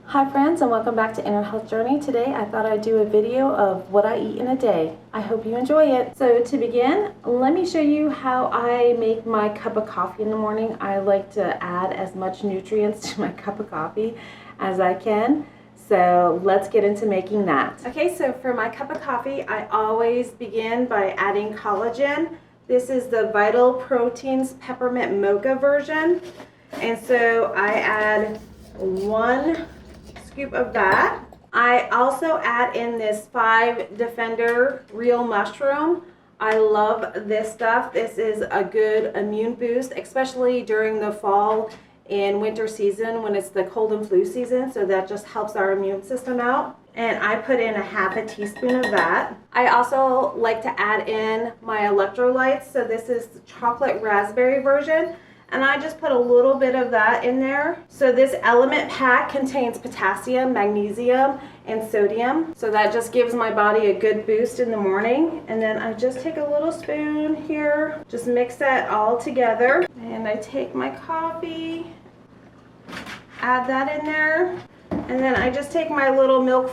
Hi friends, and welcome back to Inner Health Journey. Today I thought I'd do a video of what I eat in a day. I hope you enjoy it. So to begin, let me show you how I make my cup of coffee in the morning. I like to add as much nutrients to my cup of coffee as I can. So let's get into making that. Okay, so for my cup of coffee, I always begin by adding collagen. This is the Vital Proteins Peppermint Mocha version. And so I add 1 scoop of that. I also add in this 5 Defender Real Mushroom. I love this stuff. This is a good immune boost, especially during the fall and winter season when it's the cold and flu season. So that just helps our immune system out. And I put in a half a teaspoon of that. I also like to add in my electrolytes. So this is the chocolate raspberry version. And I just put a little bit of that in there. So this element pack contains potassium, magnesium, and sodium. So that just gives my body a good boost in the morning. And then I just take a little spoon here, just mix that all together. And I take my coffee, add that in there. And then I just take my little milk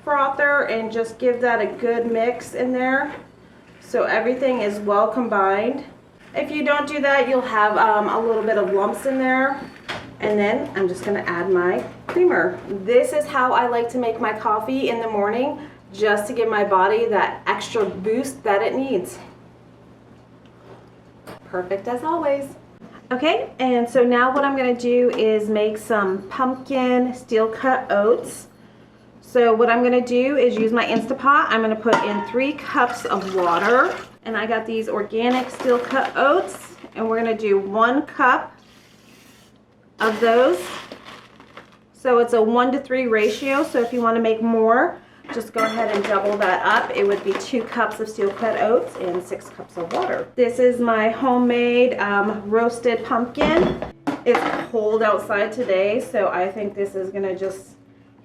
frother and just give that a good mix in there. So everything is well combined. If you don't do that, you'll have a little bit of lumps in there. And then I'm just gonna add my creamer. This is how I like to make my coffee in the morning, just to give my body that extra boost that it needs. Perfect as always. Okay, and so now what I'm gonna do is make some pumpkin steel cut oats. So what I'm gonna do is use my Instapot. I'm gonna put in 3 cups of water. And I got these organic steel cut oats, and we're gonna do 1 cup of those. So it's a 1-to-3 ratio. So if you wanna make more, just go ahead and double that up. It would be 2 cups of steel cut oats and 6 cups of water. This is my homemade roasted pumpkin. It's cold outside today, so I think this is gonna just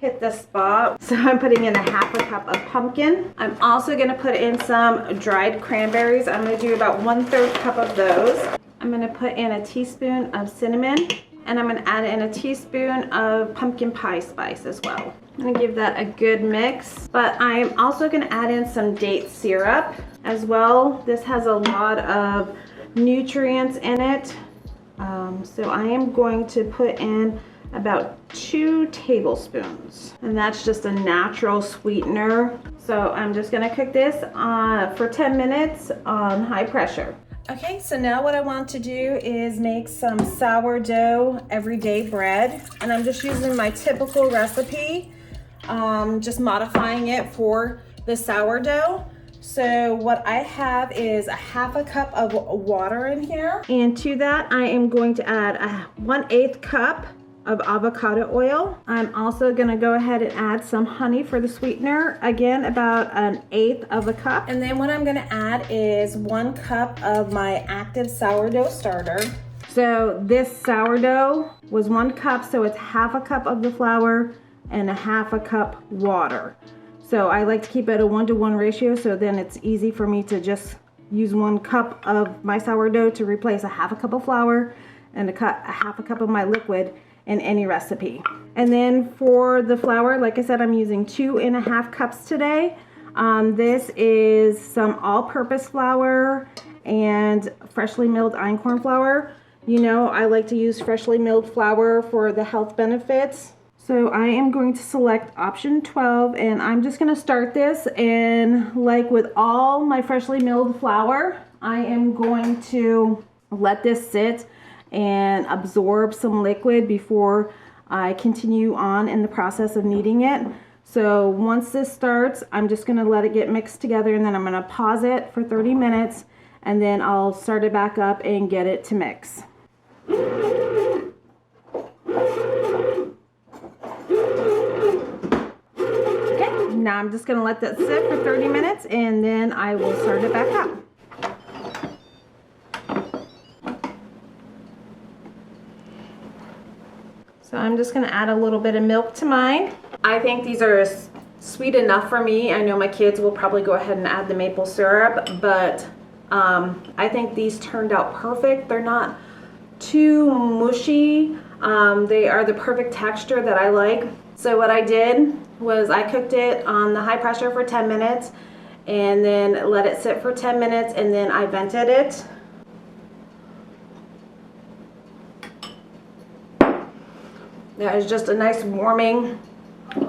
hit the spot. So I'm putting in a half a cup of pumpkin. I'm also gonna put in some dried cranberries. I'm gonna do about 1/3 cup of those. I'm gonna put in a teaspoon of cinnamon, and I'm gonna add in a teaspoon of pumpkin pie spice as well. I'm gonna give that a good mix, but I'm also gonna add in some date syrup as well. This has a lot of nutrients in it. So I am going to put in about 2 tablespoons, and that's just a natural sweetener. So I'm just gonna cook this for 10 minutes on high pressure. Okay, so now what I want to do is make some sourdough everyday bread, and I'm just using my typical recipe, just modifying it for the sourdough. So what I have is a half a cup of water in here, and to that I am going to add a 1/8 cup of avocado oil. I'm also gonna go ahead and add some honey for the sweetener, again about 1/8 of a cup. And then what I'm gonna add is 1 cup of my active sourdough starter. So this sourdough was 1 cup, so it's half a cup of the flour and a half a cup water. So I like to keep it a 1-to-1 ratio, so then it's easy for me to just use 1 cup of my sourdough to replace a half a cup of flour and a half a cup of my liquid in any recipe. And then for the flour, like I said, I'm using 2.5 cups today. This is some all-purpose flour and freshly milled einkorn flour. You know, I like to use freshly milled flour for the health benefits. So I am going to select option 12, and I'm just gonna start this, and like with all my freshly milled flour, I am going to let this sit and absorb some liquid before I continue on in the process of kneading it. So once this starts, I'm just gonna let it get mixed together, and then I'm gonna pause it for 30 minutes, and then I'll start it back up and get it to mix. Okay, now I'm just gonna let that sit for 30 minutes, and then I will start it back up. So I'm just gonna add a little bit of milk to mine. I think these are sweet enough for me. I know my kids will probably go ahead and add the maple syrup, but I think these turned out perfect. They're not too mushy. They are the perfect texture that I like. So what I did was I cooked it on the high pressure for 10 minutes and then let it sit for 10 minutes and then I vented it. That is just a nice warming,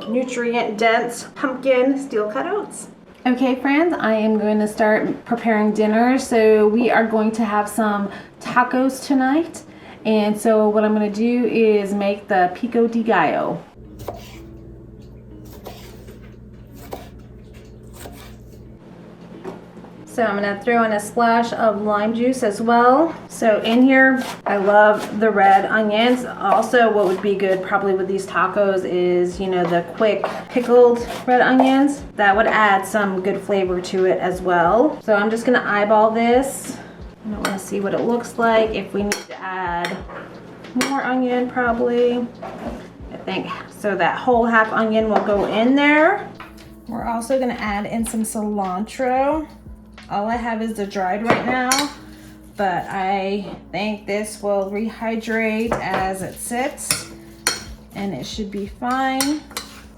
nutrient dense pumpkin steel cut oats. Okay friends, I am going to start preparing dinner. So we are going to have some tacos tonight. And so what I'm going to do is make the pico de gallo. So I'm going to throw in a splash of lime juice as well. So in here, I love the red onions. Also, what would be good probably with these tacos is, you know, the quick pickled red onions. That would add some good flavor to it as well. So I'm just going to eyeball this. I want to see what it looks like. If we need to add more onion, probably. I think so that whole half onion will go in there. We're also going to add in some cilantro. All I have is the dried right now, but I think this will rehydrate as it sits and it should be fine.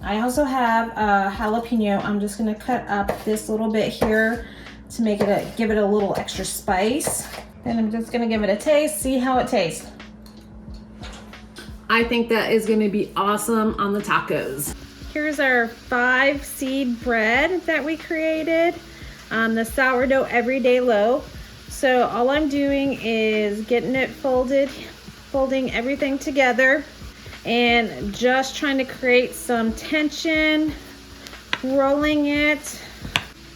I also have a jalapeno. I'm just going to cut up this little bit here to make it give it a little extra spice. Then I'm just going to give it a taste, see how it tastes. I think that is going to be awesome on the tacos. Here's our 5 seed bread that we created. The sourdough everyday loaf. So all I'm doing is getting it folding everything together and just trying to create some tension, rolling it.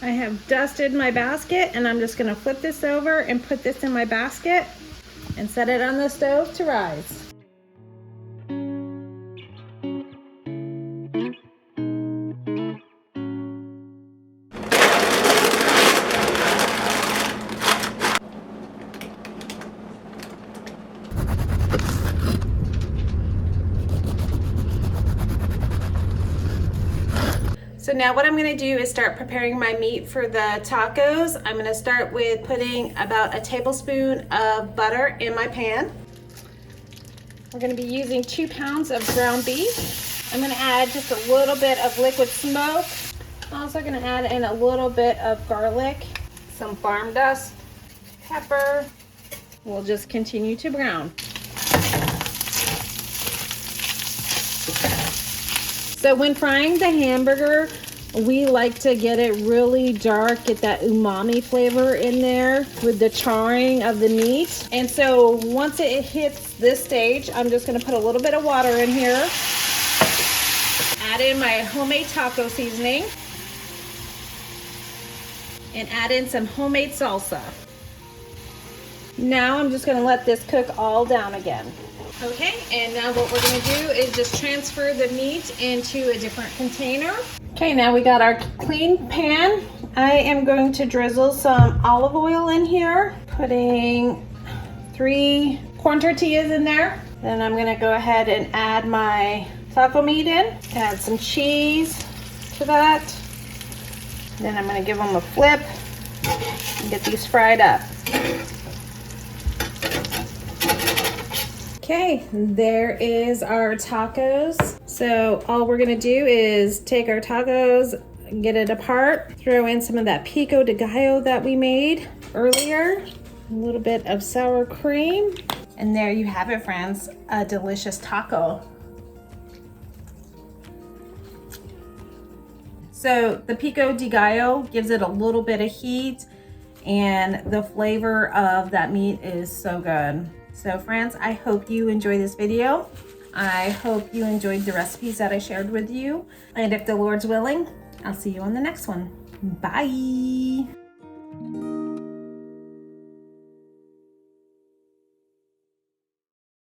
I have dusted my basket and I'm just going to flip this over and put this in my basket and set it on the stove to rise. So now what I'm going to do is start preparing my meat for the tacos. I'm going to start with putting about a tablespoon of butter in my pan. We're going to be using 2 pounds of ground beef. I'm going to add just a little bit of liquid smoke. I'm also going to add in a little bit of garlic, some farm dust, pepper. We'll just continue to brown. So when frying the hamburger, we like to get it really dark, get that umami flavor in there with the charring of the meat. And so once it hits this stage, I'm just gonna put a little bit of water in here, add in my homemade taco seasoning, and add in some homemade salsa. Now I'm just gonna let this cook all down again. Okay, and now what we're gonna do is just transfer the meat into a different container. Okay, now we got our clean pan. I am going to drizzle some olive oil in here, putting 3 corn tortillas in there. Then I'm gonna go ahead and add my taco meat in, add some cheese to that. Then I'm gonna give them a flip and get these fried up. Okay, there is our tacos. So all we're gonna do is take our tacos, get it apart, throw in some of that pico de gallo that we made earlier, a little bit of sour cream, and there you have it, friends, a delicious taco. So the pico de gallo gives it a little bit of heat, and the flavor of that meat is so good. So friends, I hope you enjoyed this video. I hope you enjoyed the recipes that I shared with you. And if the Lord's willing, I'll see you on the next one. Bye.